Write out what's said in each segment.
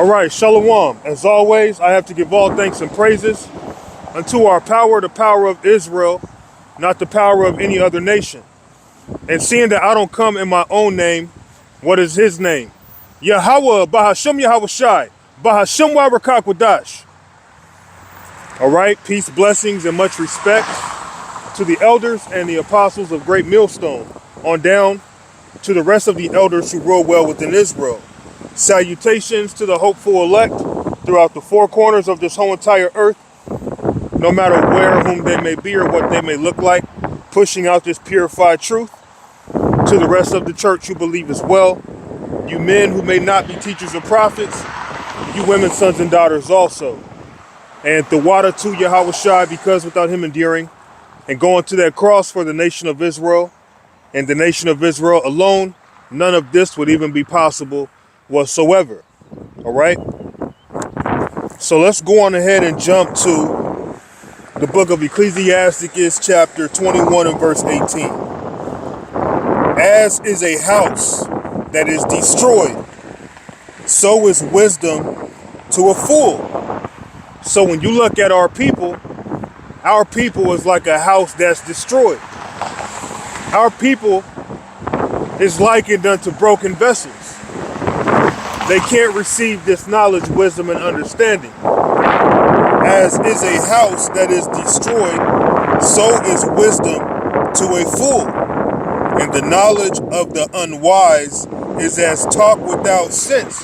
All right, Shalom. As always, I have to give all thanks and praises unto our power, the power of Israel, not the power of any other nation. And seeing that I don't come in my own name, what is his name? Yahweh, Bahashem Yahweh Shai, Bahashem Warakwadash. All right, peace, blessings, and much respect to the elders and the apostles of Great Millstone, on down to the rest of the elders who rule well within Israel. Salutations to the hopeful elect throughout the four corners of this whole entire earth, no matter where, whom they may be, or what they may look like, pushing out this purified truth. To the rest of the church who believe as well, you men who may not be teachers or prophets, you women, sons and daughters also. And the water to Yahweh Shai, because without him enduring and going to that cross for the nation of Israel and the nation of Israel alone, none of this would even be possible whatsoever. All right, so let's go on ahead and jump to the book of Ecclesiasticus chapter 21 and verse 18. As is a house that is destroyed, so is wisdom to a fool. So when you look at our people is like a house that's destroyed. Our people is likened unto broken vessels. They can't receive this knowledge, wisdom, and understanding. As is a house that is destroyed, so is wisdom to a fool. And the knowledge of the unwise is as talk without sense.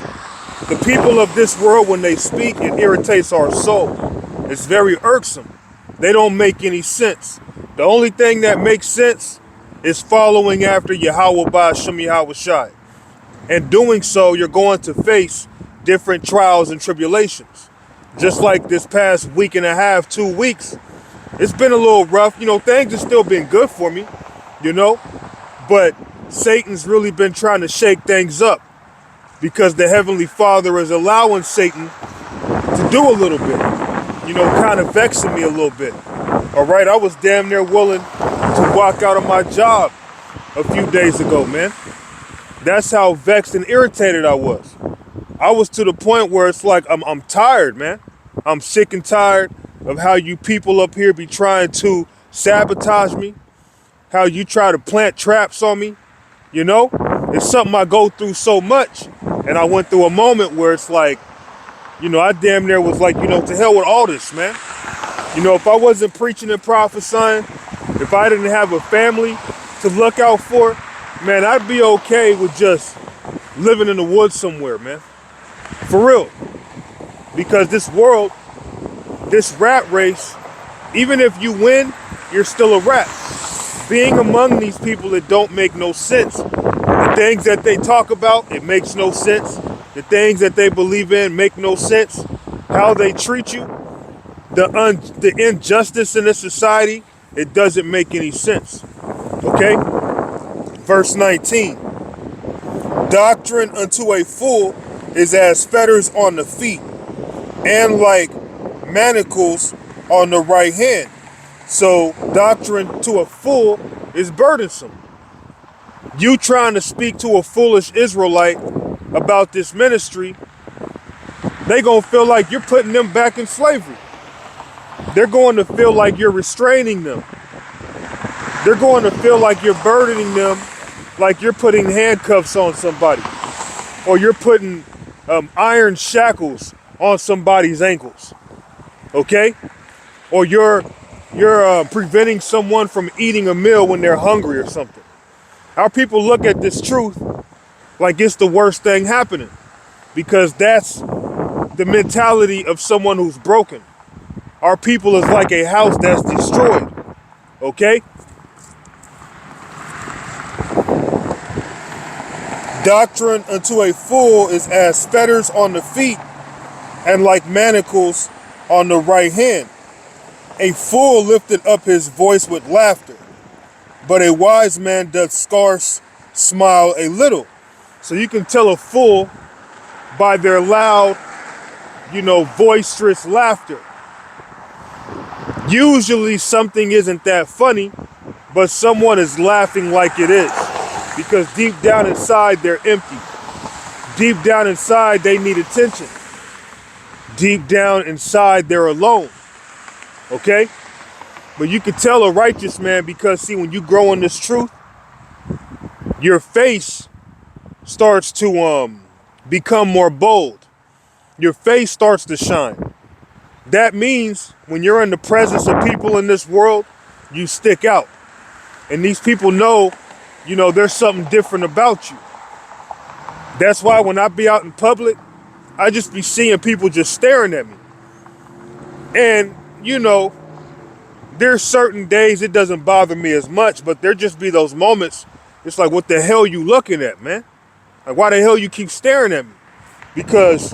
The people of this world, when they speak, it irritates our soul. It's very irksome. They don't make any sense. The only thing that makes sense is following after Yahweh Ba'ashem Yahweh Shai. And doing so, you're going to face different trials and tribulations. Just like this past week and a half, 2 weeks, it's been a little rough. You know, things have still been good for me, you know, but Satan's really been trying to shake things up because the Heavenly Father is allowing Satan to do a little bit, you know, kind of vexing me a little bit. All right, I was damn near willing to walk out of my job a few days ago, man. That's how vexed and irritated I was. I was to the point where it's like, I'm tired, man. I'm sick and tired of how you people up here be trying to sabotage me, how you try to plant traps on me, you know? It's something I go through so much. And I went through a moment where it's like, you know, I damn near was like, you know, to hell with all this, man. You know, if I wasn't preaching and prophesying, if I didn't have a family to look out for, man, I'd be okay with just living in the woods somewhere, man. For real. Because this world, this rat race, even if you win, you're still a rat. Being among these people that don't make no sense. The things that they talk about, it makes no sense. The things that they believe in make no sense. How they treat you, the injustice in this society, it doesn't make any sense. Okay? Verse 19. Doctrine unto a fool is as fetters on the feet, and like manacles on the right hand. So doctrine to a fool is burdensome. You trying to speak to a foolish Israelite about this ministry, they gonna feel like you're putting them back in slavery. They're going to feel like you're restraining them. They're going to feel like you're burdening them, like you're putting handcuffs on somebody, or you're putting iron shackles on somebody's ankles, okay? Or you're preventing someone from eating a meal when they're hungry or something. Our people look at this truth like it's the worst thing happening, because that's the mentality of someone who's broken. Our people is like a house that's destroyed, okay? Doctrine unto a fool is as fetters on the feet, and like manacles on the right hand. A fool lifted up his voice with laughter, but a wise man doth scarce smile a little. So you can tell a fool by their loud, you know, boisterous laughter. Usually something isn't that funny, but someone is laughing like it is, because deep down inside they're empty. Deep down inside they need attention. Deep down inside, they're alone. Okay? But you can tell a righteous man because, see, when you grow in this truth, your face starts to become more bold. Your face starts to shine. That means when you're in the presence of people in this world, you stick out. And these people know, there's something different about you. That's why when I be out in public, I just be seeing people just staring at me. And, there's certain days it doesn't bother me as much, but there just be those moments. It's like, what the hell you looking at, man? Like, why the hell you keep staring at me? Because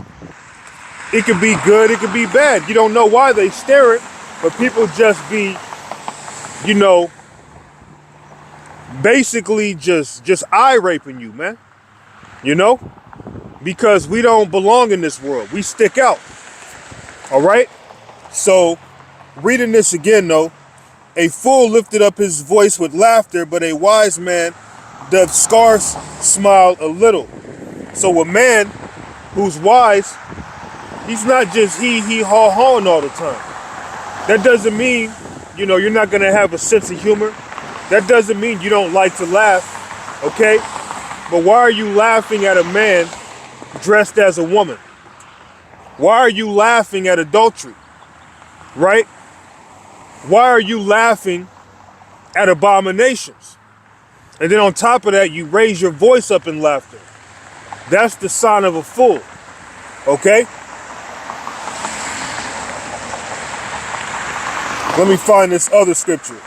it could be good, it could be bad. You don't know why they stare it, but people just be, basically just eye raping you, man. Because we don't belong in this world. We stick out. All right? So, reading this again, though, a fool lifted up his voice with laughter, but a wise man doth scarce smile a little. So a man who's wise, he's not just he haw hawing all the time. That doesn't mean, you're not gonna have a sense of humor. That doesn't mean you don't like to laugh, okay? But why are you laughing at a man dressed as a woman? Why are you laughing at adultery, right? Why are you laughing at abominations? And then on top of that, you raise your voice up in laughter. That's the sign of a fool, okay? Let me find this other scripture.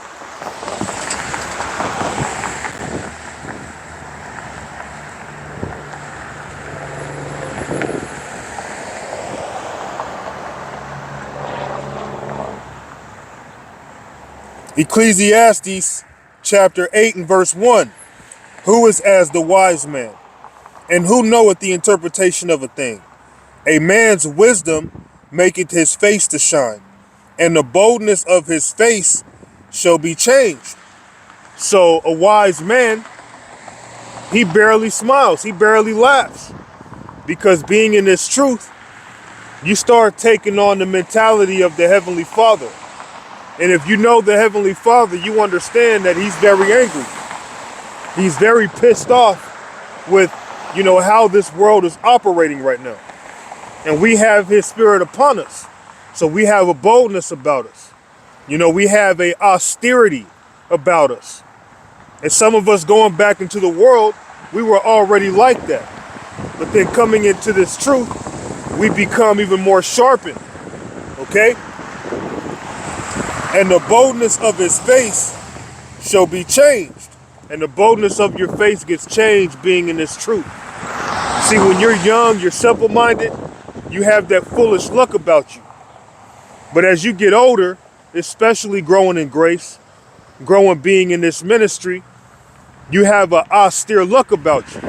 Ecclesiastes chapter 8 and verse 1. Who is as the wise man? And who knoweth the interpretation of a thing? A man's wisdom maketh his face to shine, and the boldness of his face shall be changed. So a wise man, he barely smiles, he barely laughs. Because being in this truth, you start taking on the mentality of the Heavenly Father. And if you know the Heavenly Father, you understand that he's very angry. He's very pissed off with, how this world is operating right now. And we have his spirit upon us. So we have a boldness about us. We have a austerity about us. And some of us going back into the world, we were already like that. But then coming into this truth, we become even more sharpened. Okay? And the boldness of his face shall be changed. And the boldness of your face gets changed being in this truth. See, when you're young, you're simple-minded, you have that foolish look about you. But as you get older, especially growing in grace, growing being in this ministry, you have an austere look about you.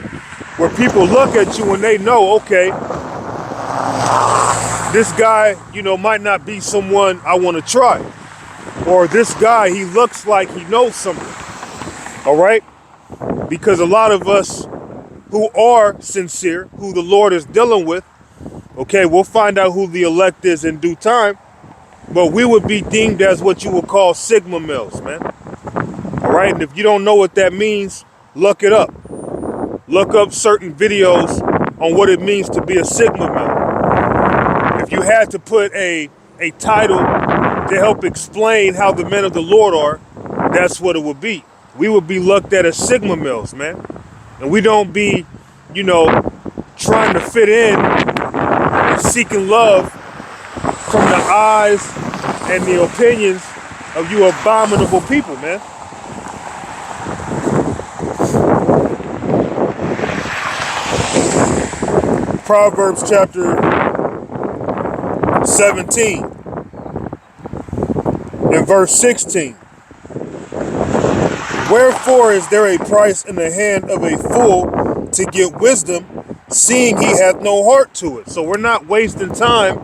Where people look at you and they know, okay, this guy, might not be someone I want to try. Or this guy, he looks like he knows something. All right? Because a lot of us who are sincere, who the Lord is dealing with, okay, we'll find out who the elect is in due time, but we would be deemed as what you would call Sigma males, man. All right? And if you don't know what that means, look it up. Look up certain videos on what it means to be a Sigma male. If you had to put a title to help explain how the men of the Lord are, that's what it would be. We would be looked at as Sigma males, man. And we don't be, trying to fit in and seeking love from the eyes and the opinions of you abominable people, man. Proverbs chapter 17 and verse 16. Wherefore is there a price in the hand of a fool to get wisdom, seeing he hath no heart to it? So we're not wasting time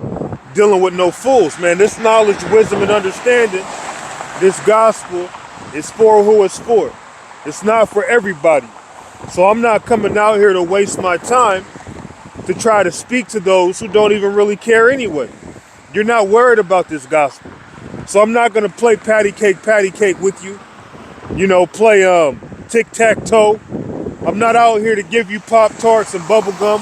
dealing with no fools, man. This knowledge, wisdom, and understanding, this gospel is for who it's for. It's not for everybody. So I'm not coming out here to waste my time to try to speak to those who don't even really care anyway. You're not worried about this gospel. So I'm not going to play patty cake with you. Play tic-tac-toe. I'm not out here to give you Pop-Tarts and bubble gum.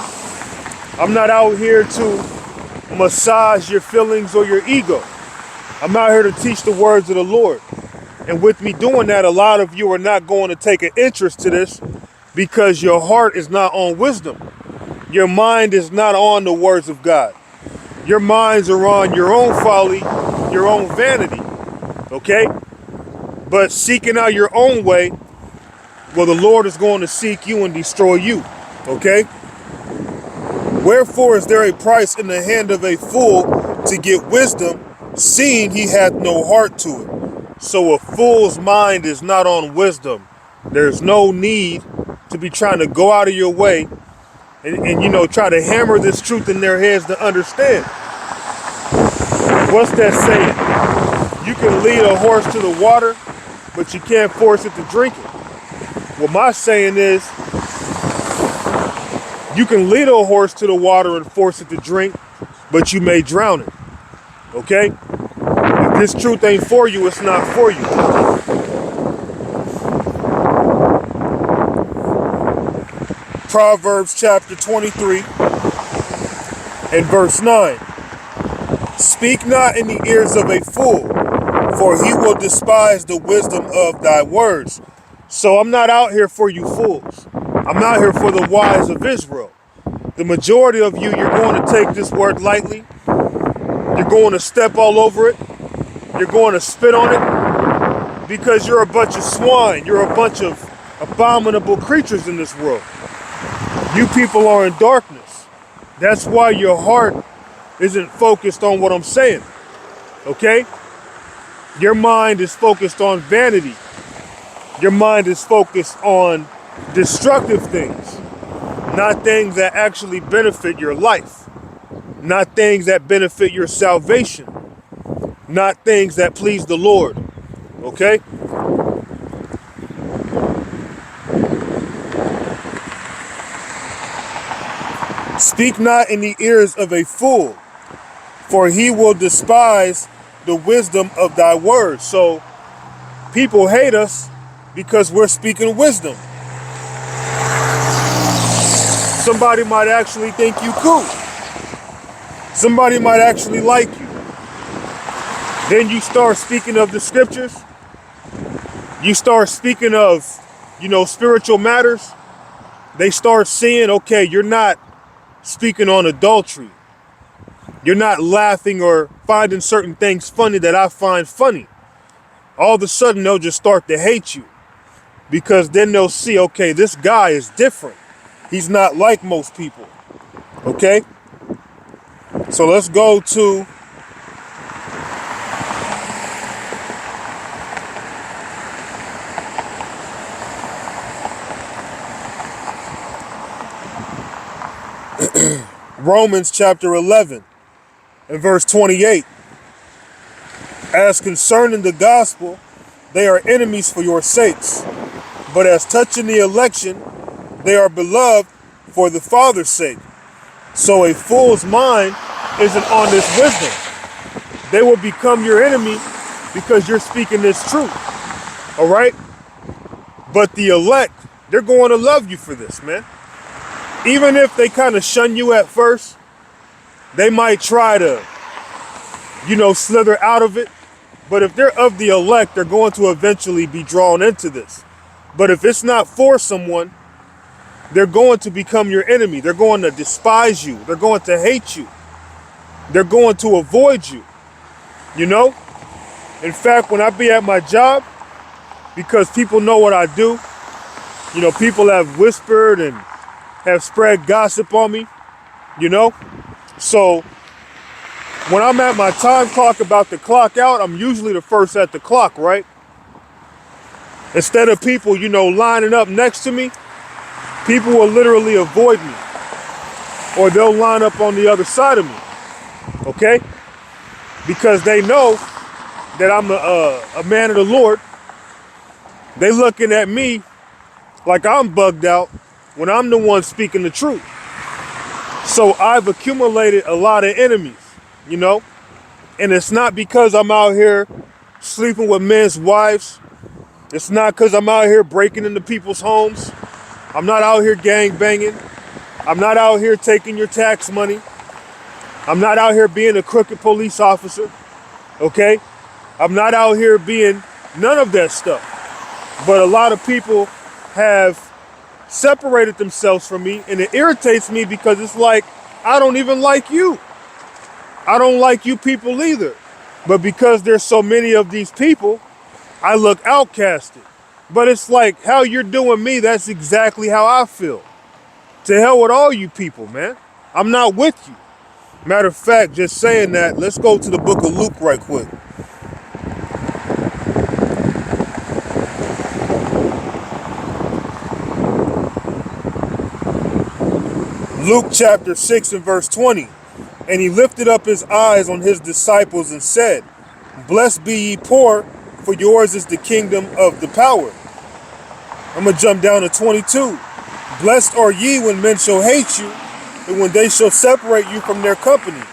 I'm not out here to massage your feelings or your ego. I'm out here to teach the words of the Lord. And with me doing that, a lot of you are not going to take an interest to this because your heart is not on wisdom. Your mind is not on the words of God. Your minds are on your own folly, your own vanity. Okay? But seeking out your own way, well, the Lord is going to seek you and destroy you. Okay? Wherefore is there a price in the hand of a fool to get wisdom, seeing he hath no heart to it? So a fool's mind is not on wisdom. There's no need to be trying to go out of your way and try to hammer this truth in their heads to understand. What's that saying? You can lead a horse to the water, but you can't force it to drink it. Well, my saying is, you can lead a horse to the water and force it to drink, but you may drown it. Okay? If this truth ain't for you, it's not for you. Proverbs chapter 23 and verse 9. Speak not in the ears of a fool, for he will despise the wisdom of thy words. So I'm not out here for you fools. I'm out here for the wise of Israel. The majority of you, you're going to take this word lightly. You're going to step all over it. You're going to spit on it because you're a bunch of swine. You're a bunch of abominable creatures in this world. You people are in darkness. That's why your heart isn't focused on what I'm saying. Okay? Your mind is focused on vanity. Your mind is focused on destructive things, not things that actually benefit your life, not things that benefit your salvation, not things that please the Lord. Okay? Speak not in the ears of a fool, for he will despise the wisdom of thy words. So people hate us because we're speaking wisdom. Somebody might actually think you cool. Somebody might actually like you. Then you start speaking of the scriptures. You start speaking of, spiritual matters. They start seeing, okay, you're not speaking on adultery. You're not laughing or finding certain things funny that I find funny. All of a sudden, they'll just start to hate you because then they'll see, okay, this guy is different. He's not like most people. Okay? So let's go to Romans chapter 11 and verse 28. As concerning the gospel, they are enemies for your sakes. But as touching the election, they are beloved for the Father's sake. So a fool's mind isn't on this wisdom. They will become your enemy because you're speaking this truth. All right? But the elect, they're going to love you for this, man. Even if they kind of shun you at first, they might try to, slither out of it. But if they're of the elect, they're going to eventually be drawn into this. But if it's not for someone, they're going to become your enemy. They're going to despise you. They're going to hate you. They're going to avoid you. In fact, when I be at my job, because people know what I do, people have whispered and have spread gossip on me, So when I'm at my time clock about to clock out, I'm usually the first at the clock, right? Instead of people, lining up next to me, people will literally avoid me. Or they'll line up on the other side of me. Okay? Because they know that I'm a man of the Lord. They looking at me like I'm bugged out when I'm the one speaking the truth. So I've accumulated a lot of enemies, you know, and it's not because I'm out here sleeping with men's wives. It's not because I'm out here breaking into people's homes. I'm not out here gang banging. I'm not out here taking your tax money. I'm not out here being a crooked police officer, okay? I'm not out here being none of that stuff. But a lot of people have separated themselves from me, and it irritates me because it's like, I don't even like you. I don't like you people either. But because there's so many of these people, I look outcasted. But it's like, how you're doing me, that's exactly how I feel. To hell with all you people, man. I'm not with you. Matter of fact, just saying that, let's go to the book of Luke right quick. Luke chapter 6 and verse 20. And he lifted up his eyes on his disciples and said, Blessed be ye poor, for yours is the kingdom of the power. I'm going to jump down to 22. Blessed are ye when men shall hate you, and when they shall separate you from their company,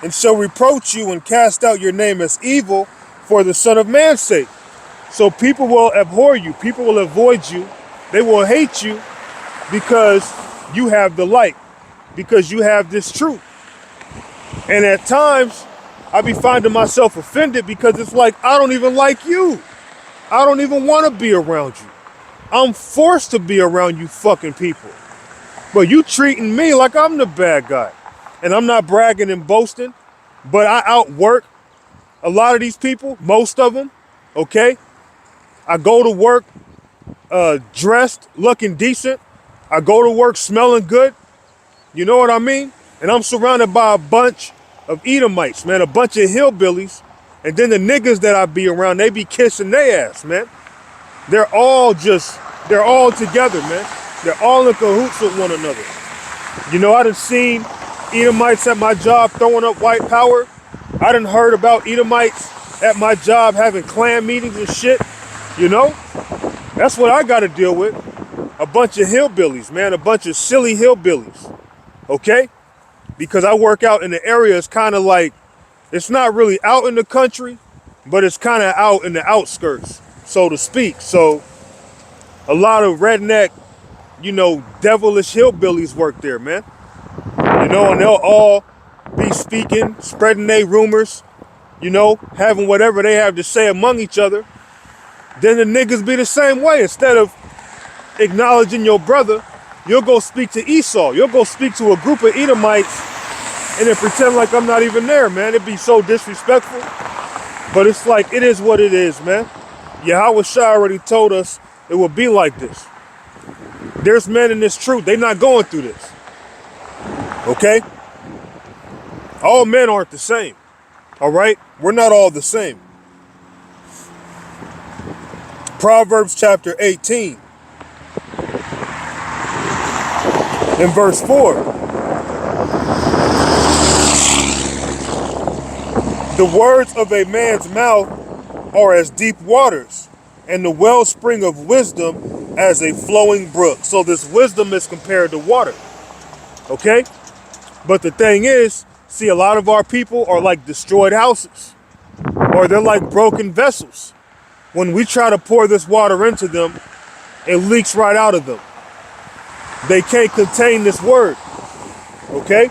and shall reproach you and cast out your name as evil for the Son of Man's sake. So people will abhor you. People will avoid you. They will hate you because you have the light, because you have this truth. And at times, I be finding myself offended because it's like, I don't even like you. I don't even want to be around you. I'm forced to be around you fucking people. But you treating me like I'm the bad guy. And I'm not bragging and boasting, but I outwork a lot of these people, most of them, okay? I go to work dressed, looking decent. I go to work smelling good. You know what I mean? And I'm surrounded by a bunch of Edomites, man, a bunch of hillbillies. And then the niggas that I be around, they be kissing their ass, man. They're all together, man. They're all in cahoots with one another. You know, I done seen Edomites at my job throwing up white power. I done heard about Edomites at my job having clan meetings and shit. You know, that's what I got to deal with. A bunch of hillbillies, man, a bunch of silly hillbillies. Okay? Because I work out in the area, it's kind of like, it's not really out in the country, but it's kind of out in the outskirts, so to speak. So a lot of redneck, you know, devilish hillbillies work there, man. You know, and they'll all be speaking, spreading their rumors, you know, having whatever they have to say among each other. Then the niggas be the same way. Instead of acknowledging your brother, you'll go speak to Esau. You'll go speak to a group of Edomites and then pretend like I'm not even there, man. It'd be so disrespectful. But it's like, it is what it is, man. Yahweh Shai already told us it will be like this. There's men in this truth. They're not going through this. Okay? All men aren't the same. All right? We're not all the same. Proverbs chapter 18 in verse 4. The words of a man's mouth are as deep waters, and the wellspring of wisdom as a flowing brook. So this wisdom is compared to water. Okay? But the thing is, see, a lot of our people are like destroyed houses, or they're like broken vessels. When we try to pour this water into them, it leaks right out of them. They can't contain this word. Okay?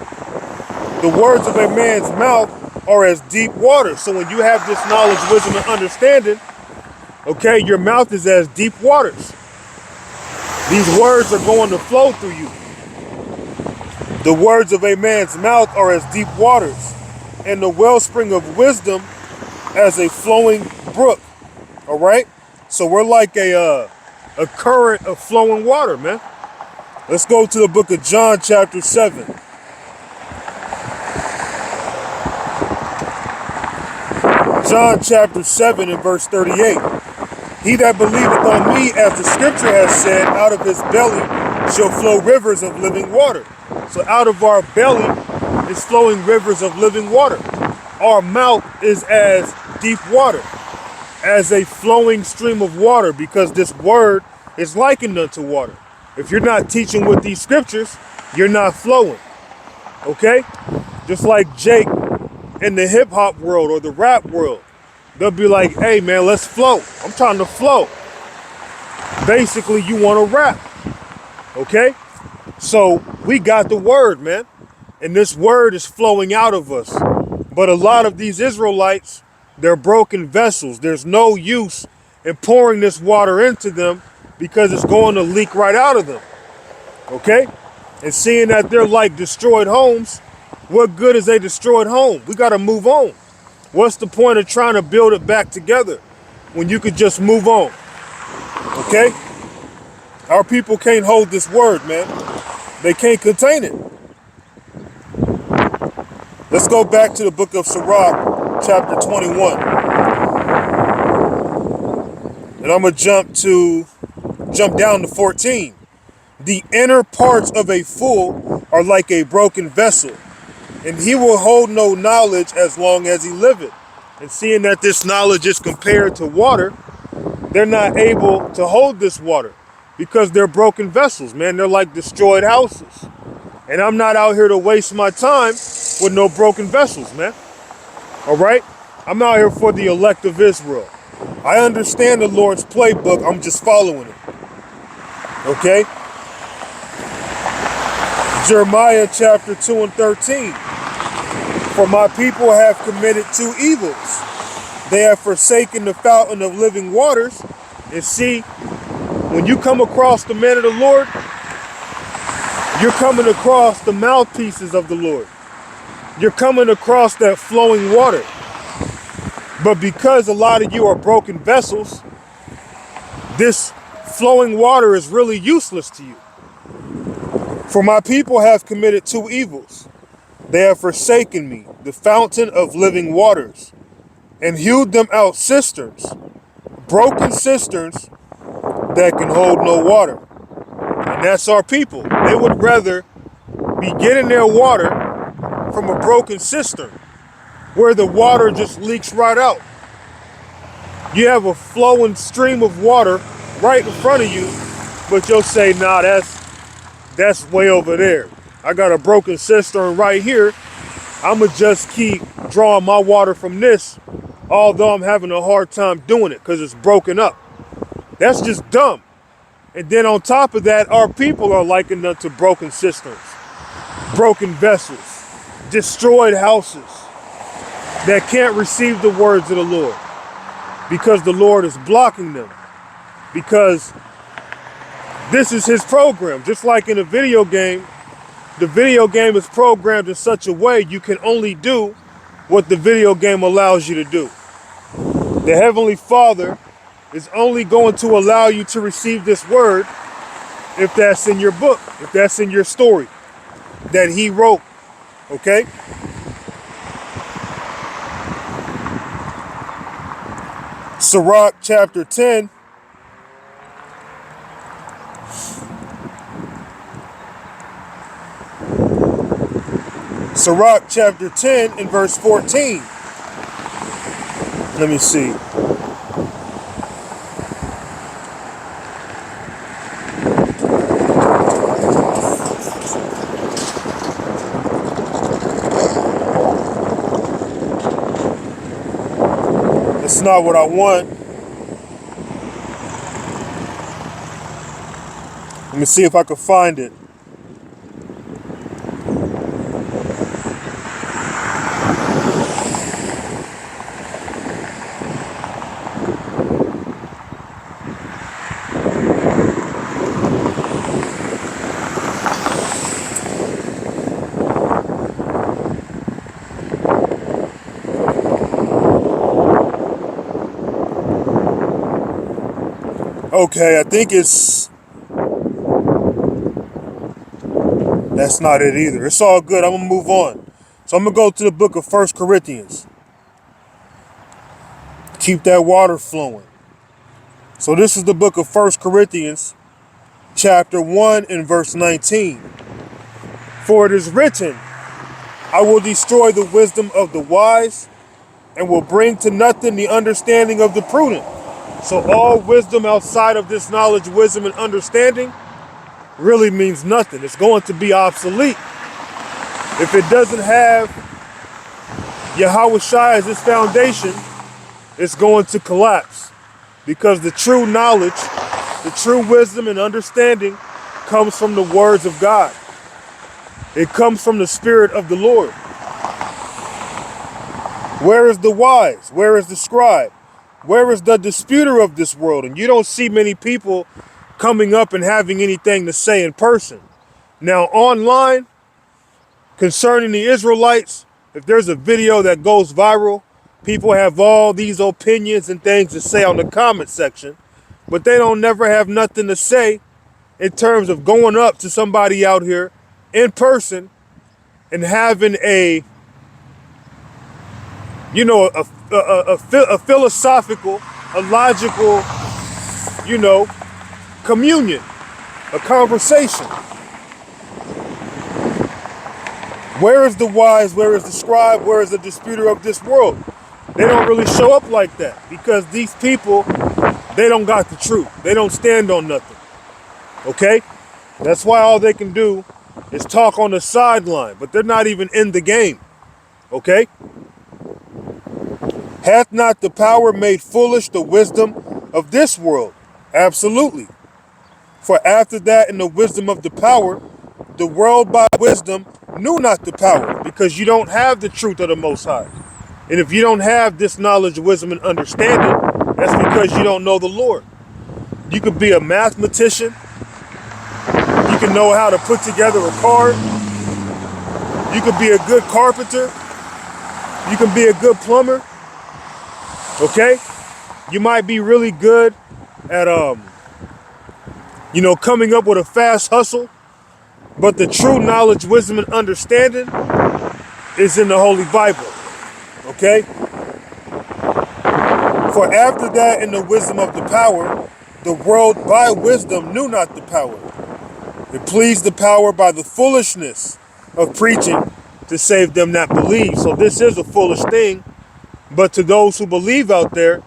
The words of a man's mouth are as deep water. So when you have this knowledge, wisdom, and understanding, okay, your mouth is as deep waters. These words are going to flow through you. The words of a man's mouth are as deep waters, and the wellspring of wisdom as a flowing brook. All right? So we're like a current of flowing water, man. Let's go to the book of John chapter 7. John chapter 7 and verse 38. He that believeth on me, as the scripture has said, out of his belly shall flow rivers of living water. So out of our belly is flowing rivers of living water. Our mouth is as deep water, as a flowing stream of water, because this word is likened unto water. If you're not teaching with these scriptures, you're not flowing. Okay? Just like Jake in the hip hop world or the rap world. They'll be like, hey man, let's flow. I'm trying to flow. Basically, you want to rap. Okay? So we got the word, man. And this word is flowing out of us. But a lot of these Israelites, they're broken vessels. There's no use in pouring this water into them because it's going to leak right out of them. Okay? And seeing that they're like destroyed homes, what good is a destroyed home? We got to move on. What's the point of trying to build it back together when you could just move on? Okay? Our people can't hold this word, man. They can't contain it. Let's go back to the book of Sirach, chapter 21. And I'm going to jump down to 14. The inner parts of a fool are like a broken vessel, and he will hold no knowledge as long as he liveth. And seeing that this knowledge is compared to water, they're not able to hold this water because they're broken vessels, man. They're like destroyed houses. And I'm not out here to waste my time with no broken vessels, man. All right? I'm out here for the elect of Israel. I understand the Lord's playbook. I'm just following it. Okay? Jeremiah chapter 2 and 13. For my people have committed two evils. They have forsaken the fountain of living waters. And see, when you come across the man of the Lord, you're coming across the mouthpieces of the Lord. You're coming across that flowing water. But because a lot of you are broken vessels, this flowing water is really useless to you. For my people have committed two evils. They have forsaken me, the fountain of living waters, and hewed them out cisterns, broken cisterns that can hold no water. And that's our people. They would rather be getting their water from a broken cistern where the water just leaks right out. You have a flowing stream of water right in front of you, but you'll say, nah, that's way over there. I got a broken cistern right here. I'ma just keep drawing my water from this, although I'm having a hard time doing it because it's broken up. That's just dumb. And then on top of that, our people are likened unto broken cisterns, broken vessels, destroyed houses that can't receive the words of the Lord because the Lord is blocking them. Because this is his program. Just like in a video game, the video game is programmed in such a way you can only do what the video game allows you to do. The Heavenly Father is only going to allow you to receive this word if that's in your book, if that's in your story that he wrote, okay? Sirach chapter 10. Sirach chapter 10 and verse 14. Let me see. That's not what I want. Let me see if I can find it. Okay, I think that's not it either. It's all good. I'm going to move on. So I'm going to go to the book of 1 Corinthians. Keep that water flowing. So this is the book of 1 Corinthians, chapter 1 and verse 19. For it is written, I will destroy the wisdom of the wise and will bring to nothing the understanding of the prudent. So all wisdom outside of this knowledge, wisdom, and understanding really means nothing. It's going to be obsolete. If it doesn't have Yahweh Shai as its foundation, it's going to collapse. Because the true knowledge, the true wisdom and understanding comes from the words of God. It comes from the Spirit of the Lord. Where is the wise? Where is the scribe? Where is the disputer of this world? And you don't see many people coming up and having anything to say in person. Now, online, concerning the Israelites, if there's a video that goes viral, people have all these opinions and things to say on the comment section, but they don't never have nothing to say in terms of going up to somebody out here in person and having a, you know, a philosophical, a logical, you know, communion, a conversation. Where is the wise? Where is the scribe? Where is the disputer of this world? They don't really show up like that because these people, they don't got the truth. They don't stand on nothing. Okay? That's why all they can do is talk on the sideline, but they're not even in the game. Okay? Hath not the power made foolish the wisdom of this world? Absolutely. For after that, in the wisdom of the power, the world by wisdom knew not the power, because you don't have the truth of the Most High. And if you don't have this knowledge, wisdom, and understanding, that's because you don't know the Lord. You could be a mathematician. You can know how to put together a card. You could be a good carpenter. You can be a good plumber. Okay? You might be really good at, you know, coming up with a fast hustle. But the true knowledge, wisdom, and understanding is in the Holy Bible. Okay? For after that, in the wisdom of the power, the world by wisdom knew not the power. It pleased the power by the foolishness of preaching to save them that believe. So this is a foolish thing. But to those who believe out there,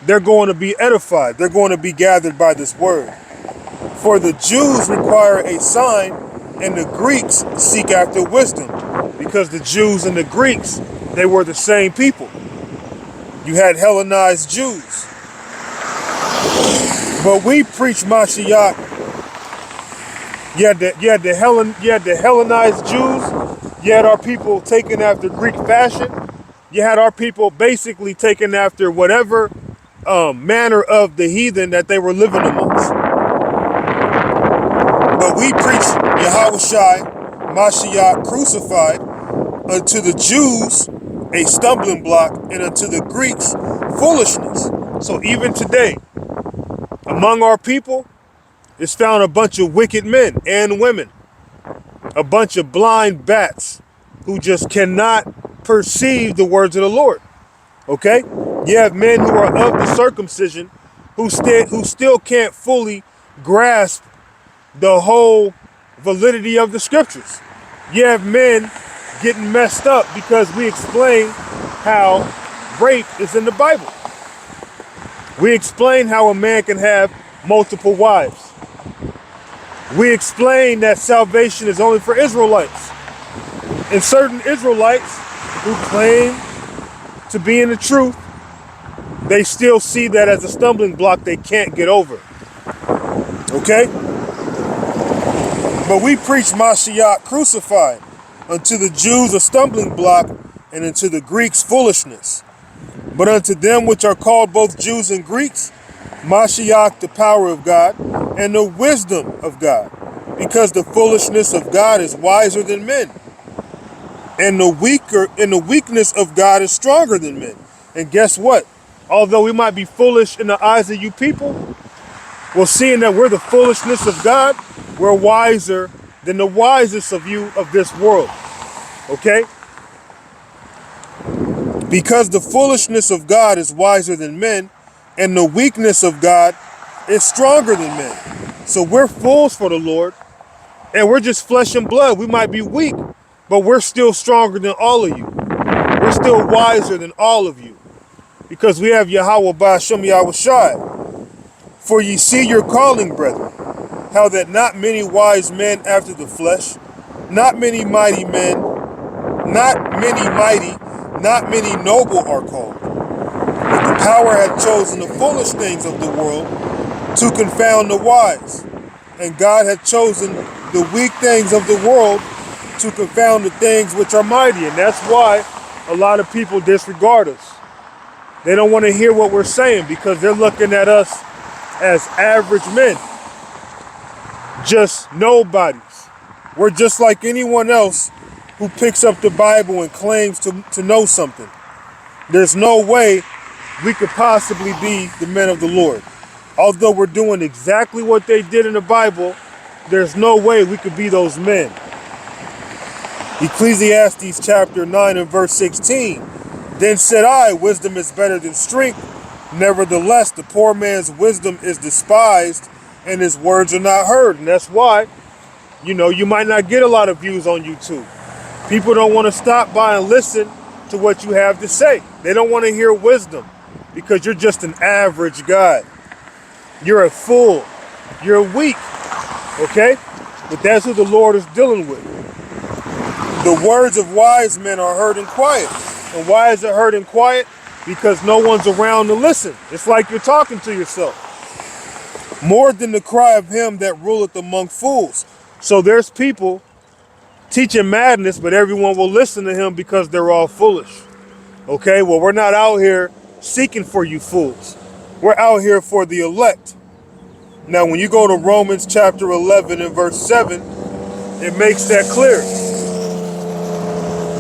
they're going to be edified. They're going to be gathered by this word. For the Jews require a sign, and the Greeks seek after wisdom, because the Jews and the Greeks, they were the same people. You had Hellenized Jews. But we preach Mashiach. You had the Hellenized Jews. You had our people taken after Greek fashion. You had our people basically taken after whatever manner of the heathen that they were living amongst. But we preach Yahushai, Mashiach crucified, unto the Jews a stumbling block, and unto the Greeks foolishness. So even today, among our people, is found a bunch of wicked men and women, a bunch of blind bats who just cannot perceive the words of the Lord. Okay? You have men who are of the circumcision who still can't fully grasp the whole validity of the scriptures. You have men getting messed up because we explain how rape is in the Bible. We explain how a man can have multiple wives. We explain that salvation is only for Israelites. And certain Israelites who claim to be in the truth, they still see that as a stumbling block they can't get over. Okay? But we preach Mashiach crucified, unto the Jews a stumbling block, and unto the Greeks foolishness. But unto them which are called both Jews and Greeks, Mashiach the power of God, and the wisdom of God. Because the foolishness of God is wiser than men, and the weakness of God is stronger than men. And guess what? Although we might be foolish in the eyes of you people, well, seeing that we're the foolishness of God, we're wiser than the wisest of you of this world. Okay? Because the foolishness of God is wiser than men, and the weakness of God is stronger than men. So we're fools for the Lord, and we're just flesh and blood. We might be weak, but we're still stronger than all of you. We're still wiser than all of you, because we have Yahweh Ba'ashem Yahushai. For ye see your calling, brethren, how that not many wise men after the flesh, not many mighty men, Not many mighty, not many noble are called. But the power hath chosen the foolish things of the world to confound the wise. And God hath chosen the weak things of the world to confound the things which are mighty. And that's why a lot of people disregard us. They don't want to hear what we're saying because they're looking at us as average men, just nobodies. We're just like anyone else who picks up the Bible and claims to know something. There's no way we could possibly be the men of the Lord. Although we're doing exactly what they did in the Bible, there's no way we could be those men. Ecclesiastes chapter 9 and verse 16. Then said I, wisdom is better than strength. Nevertheless, the poor man's wisdom is despised and his words are not heard. And that's why, you might not get a lot of views on YouTube. People don't want to stop by and listen to what you have to say. They don't want to hear wisdom because you're just an average guy. You're a fool. You're weak. Okay? But that's who the Lord is dealing with. The words of wise men are heard in quiet. And why is it heard in quiet? Because no one's around to listen. It's like you're talking to yourself. More than the cry of him that ruleth among fools. So there's people teaching madness, but everyone will listen to him because they're all foolish. Okay, well, we're not out here seeking for you fools. We're out here for the elect. Now, when you go to Romans chapter 11 and verse 7, it makes that clear.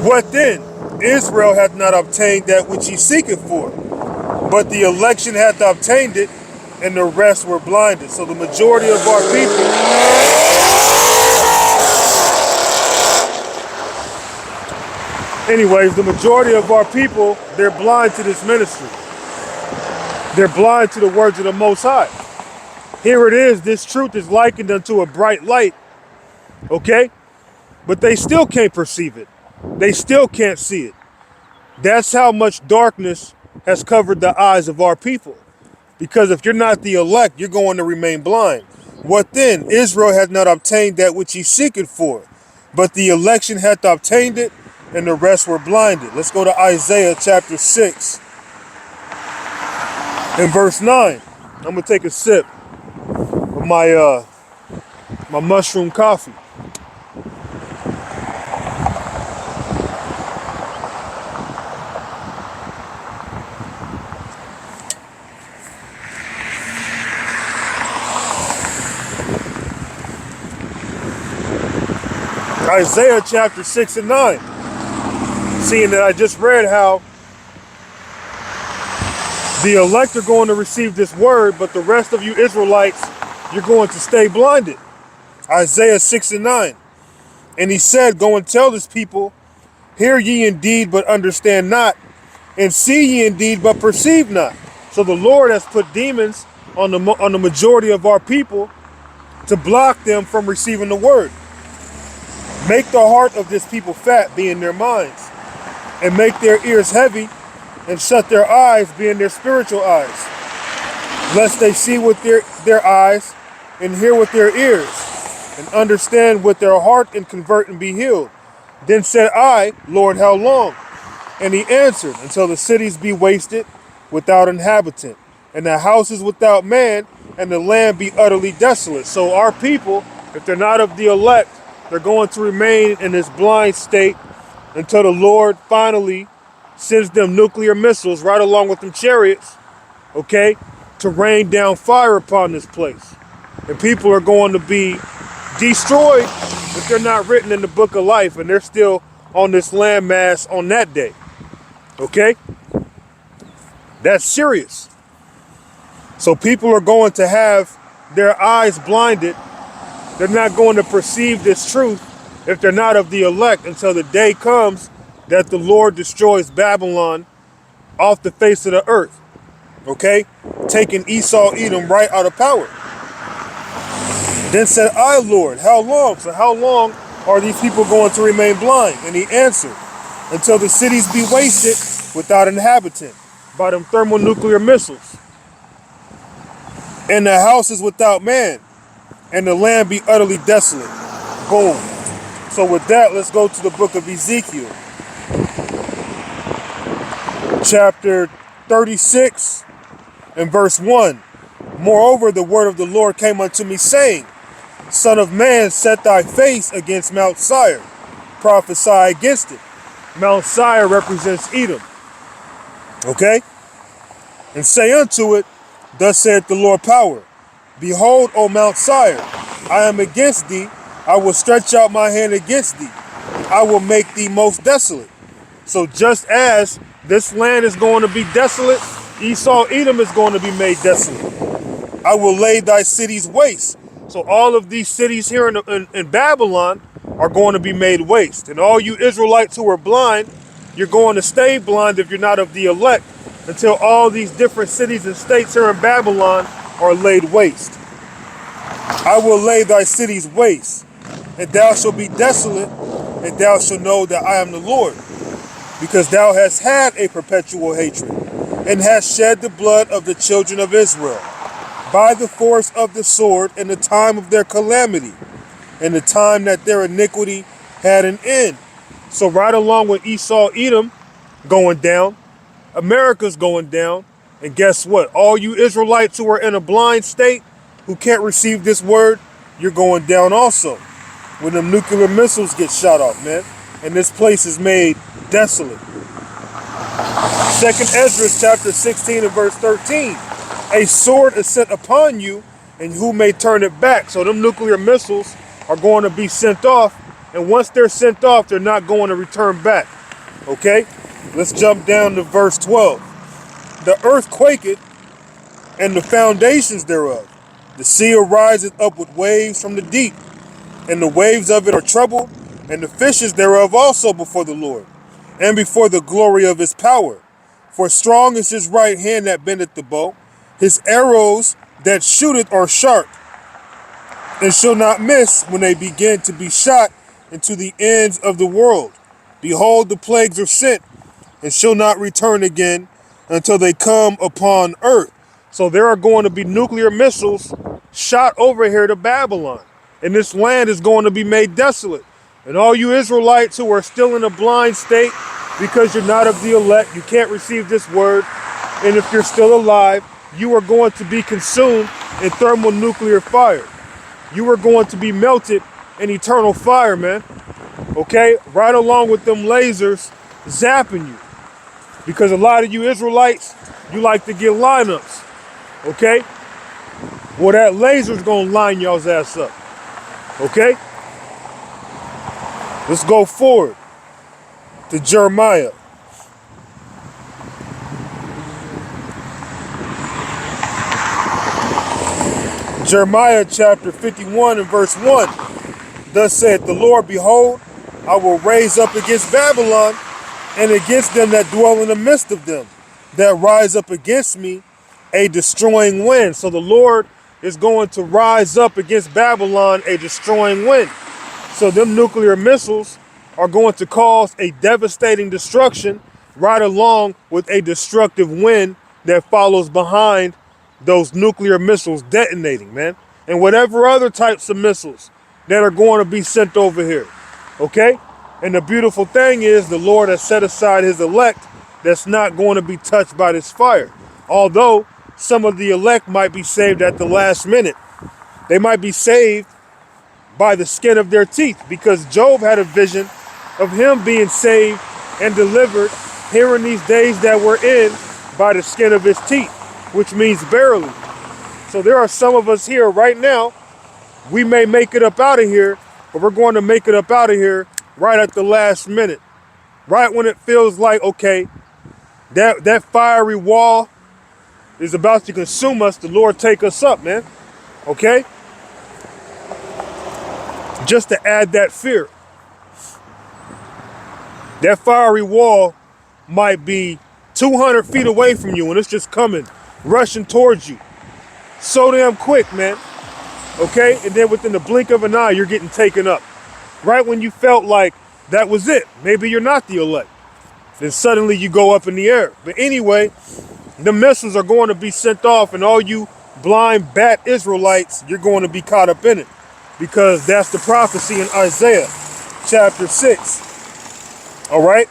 What then? Israel hath not obtained that which he seeketh for, but the election hath obtained it, and the rest were blinded. So the majority of our people, the majority of our people, they're blind to this ministry. They're blind to the words of the Most High. Here it is, this truth is likened unto a bright light, okay? But they still can't perceive it. They still can't see it. That's how much darkness has covered the eyes of our people. Because if you're not the elect, you're going to remain blind. What then? Israel hath not obtained that which he seeketh for, but the election hath obtained it, and the rest were blinded. Let's go to Isaiah chapter 6 and verse 9. I'm going to take a sip of my mushroom coffee. Isaiah chapter 6 and 9. Seeing that I just read how the elect are going to receive this word, but the rest of you Israelites, you're going to stay blinded. Isaiah 6 and 9. And he said, go and tell this people, hear ye indeed, but understand not, and see ye indeed, but perceive not. So the Lord has put demons on the majority of our people to block them from receiving the word. Make the heart of this people fat, be in their minds, and make their ears heavy, and shut their eyes, be in their spiritual eyes, lest they see with their eyes, and hear with their ears, and understand with their heart, and convert and be healed. Then said I, Lord, how long? And he answered, until the cities be wasted without inhabitant, and the houses without man, and the land be utterly desolate. So our people, if they're not of the elect, they're going to remain in this blind state until the Lord finally sends them nuclear missiles right along with them chariots, okay, to rain down fire upon this place. And people are going to be destroyed if they're not written in the book of life and they're still on this landmass on that day, okay? That's serious. So people are going to have their eyes blinded. They're not going to perceive this truth if they're not of the elect until the day comes that the Lord destroys Babylon off the face of the earth. Okay? Taking Esau, Edom right out of power. Then said I, Lord, how long? So how long are these people going to remain blind? And he answered, until the cities be wasted without inhabitant by them thermonuclear missiles, and the houses without man, and the land be utterly desolate. Boom. So with that, let's go to the book of Ezekiel. chapter 36 and verse 1. Moreover, the word of the Lord came unto me, saying, Son of man, set thy face against Mount Seir, prophesy against it. Mount Seir represents Edom. Okay? And say unto it, Thus saith the Lord power, Behold, O Mount Seir, I am against thee, I will stretch out my hand against thee, I will make thee most desolate. So just as this land is going to be desolate, Esau, Edom is going to be made desolate. I will lay thy cities waste. So all of these cities here in Babylon are going to be made waste. And all you Israelites who are blind, you're going to stay blind if you're not of the elect, until all these different cities and states here in Babylon are laid waste. I will lay thy cities waste, and thou shalt be desolate, and thou shalt know that I am the Lord, because thou hast had a perpetual hatred, and hast shed the blood of the children of Israel, by the force of the sword in the time of their calamity, in the time that their iniquity had an end. So right along with Esau, Edom going down, America's going down. And guess what? All you Israelites who are in a blind state, who can't receive this word, you're going down also. When them nuclear missiles get shot off, man. And this place is made desolate. 2nd Ezra chapter 16 and verse 13. A sword is sent upon you, and who may turn it back? So them nuclear missiles are going to be sent off. And once they're sent off, they're not going to return back. Okay? Let's jump down to verse 12. The earth quaketh, and the foundations thereof. The sea ariseth up with waves from the deep, and the waves of it are troubled, and the fishes thereof also before the Lord, and before the glory of his power. For strong is his right hand that bendeth the bow, his arrows that shooteth are sharp, and shall not miss when they begin to be shot into the ends of the world. Behold, the plagues are sent, and shall not return again until they come upon earth. So there are going to be nuclear missiles shot over here to Babylon. And this land is going to be made desolate. And all you Israelites who are still in a blind state because you're not of the elect, you can't receive this word. And if you're still alive, you are going to be consumed in thermonuclear fire. You are going to be melted in eternal fire, man. Okay? Right along with them lasers zapping you. Because a lot of you Israelites, you like to get lineups. Okay? Well, that laser's going to line y'all's ass up. Okay? Let's go forward to Jeremiah. Jeremiah chapter 51 and verse 1. Thus saith the Lord, Behold, I will raise up against Babylon and against them that dwell in the midst of them, that rise up against me, a destroying wind. So the Lord is going to rise up against Babylon, a destroying wind. So them nuclear missiles are going to cause a devastating destruction right along with a destructive wind that follows behind those nuclear missiles detonating, man. And whatever other types of missiles that are going to be sent over here. Okay? And the beautiful thing is the Lord has set aside his elect that's not going to be touched by this fire. Although some of the elect might be saved at the last minute. They might be saved by the skin of their teeth, because Job had a vision of him being saved and delivered here in these days that we're in by the skin of his teeth, which means barely. So there are some of us here right now, we may make it up out of here, but we're going to make it up out of here right at the last minute. Right when it feels like, okay, that fiery wall is about to consume us, the Lord take us up, man. Okay? Just to add that fear. That fiery wall might be 200 feet away from you and it's just coming, rushing towards you. So damn quick, man. Okay? And then within the blink of an eye, you're getting taken up. Right when you felt like that was it. Maybe you're not the elect. Then suddenly you go up in the air. But anyway, the missiles are going to be sent off, and all you blind bat Israelites, you're going to be caught up in it. Because that's the prophecy in Isaiah chapter 6. All right?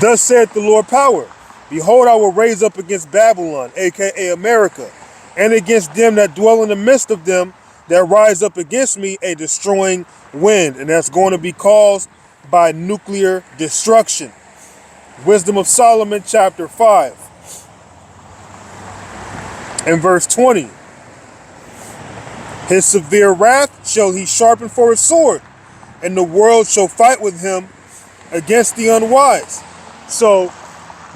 Thus saith the Lord power, behold, I will raise up against Babylon, aka America, and against them that dwell in the midst of them that rise up against me, a destroying wind. And that's going to be caused by nuclear destruction. Wisdom of Solomon, chapter 5, and verse 20. His severe wrath shall he sharpen for his sword, and the world shall fight with him against the unwise. So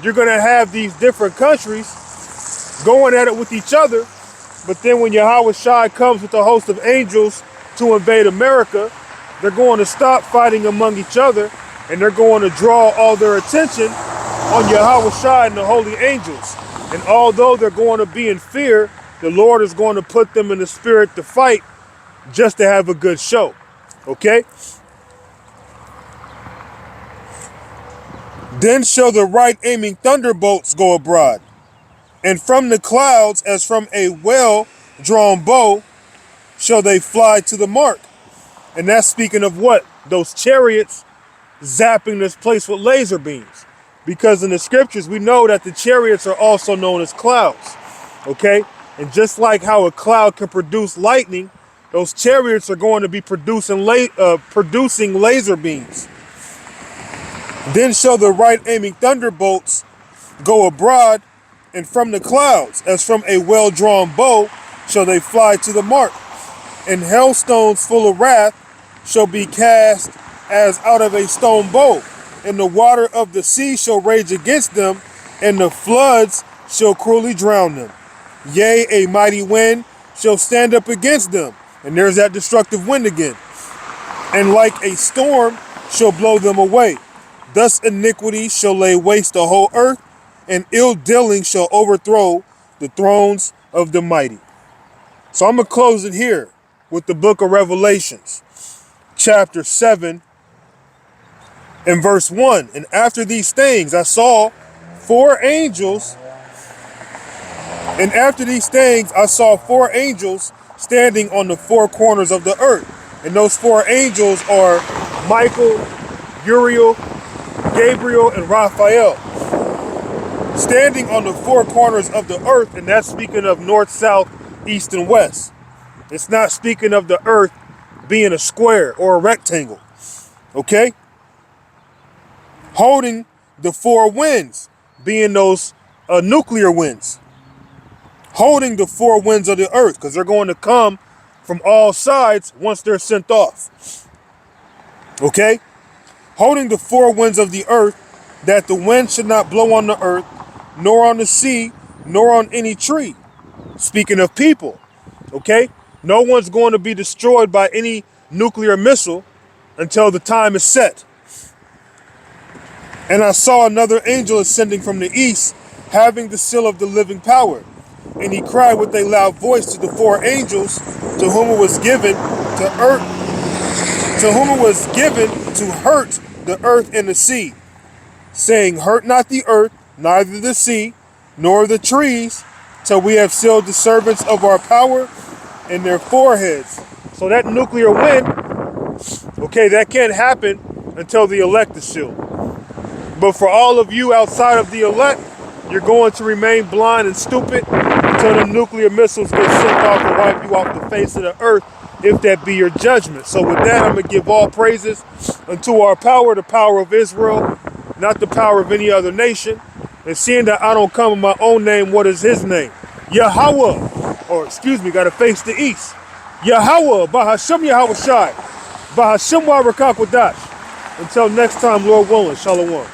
you're going to have these different countries going at it with each other, but then when Yahweh Shai comes with a host of angels to invade America, they're going to stop fighting among each other, and they're going to draw all their attention on Yahweh Shai and the holy angels. And although they're going to be in fear, the Lord is going to put them in the spirit to fight just to have a good show. Okay? Then shall the right aiming thunderbolts go abroad, and from the clouds, as from a well-drawn bow, shall they fly to the mark. And that's speaking of what? Those chariots zapping this place with laser beams. Because in the scriptures, we know that the chariots are also known as clouds. Okay? And just like how a cloud can produce lightning, those chariots are going to be producing laser beams. Then shall the right aiming thunderbolts go abroad, and from the clouds, as from a well-drawn bow, shall they fly to the mark. And hailstones full of wrath shall be cast as out of a stone bow, and the water of the sea shall rage against them, and the floods shall cruelly drown them. Yea, a mighty wind shall stand up against them, and there's that destructive wind again, and like a storm shall blow them away. Thus iniquity shall lay waste the whole earth, and ill dealing shall overthrow the thrones of the mighty. So I'm going to close it here with the book of Revelations, chapter 7, and verse 1. And after these things I saw four angels, standing on the four corners of the earth. And those four angels are Michael, Uriel, Gabriel, and Raphael, standing on the four corners of the earth. And that's speaking of north, south, east, and west. It's not speaking of the earth being a square or a rectangle. Okay? Holding the four winds, being those nuclear winds. Holding the four winds of the earth, because they're going to come from all sides once they're sent off. Okay? Holding the four winds of the earth, that the wind should not blow on the earth, nor on the sea, nor on any tree. Speaking of people, okay? No one's going to be destroyed by any nuclear missile until the time is set. And I saw another angel ascending from the east, having the seal of the living power. And he cried with a loud voice to the four angels, to whom it was given to hurt the earth and the sea, saying, hurt not the earth, neither the sea, nor the trees, till we have sealed the servants of our power in their foreheads. So that nuclear wind, okay, that can't happen until the elect is sealed. But for all of you outside of the elect, you're going to remain blind and stupid until the nuclear missiles get sent off to wipe you off the face of the earth, if that be your judgment. So with that, I'm going to give all praises unto our power, the power of Israel, not the power of any other nation. And seeing that I don't come in my own name, what is his name? Yahweh, or excuse me, got to face the east. Yahweh, Bahashem Yahweh Shai, Bahashem Wa Rakak Wadash. Until next time, Lord willing, Shalom.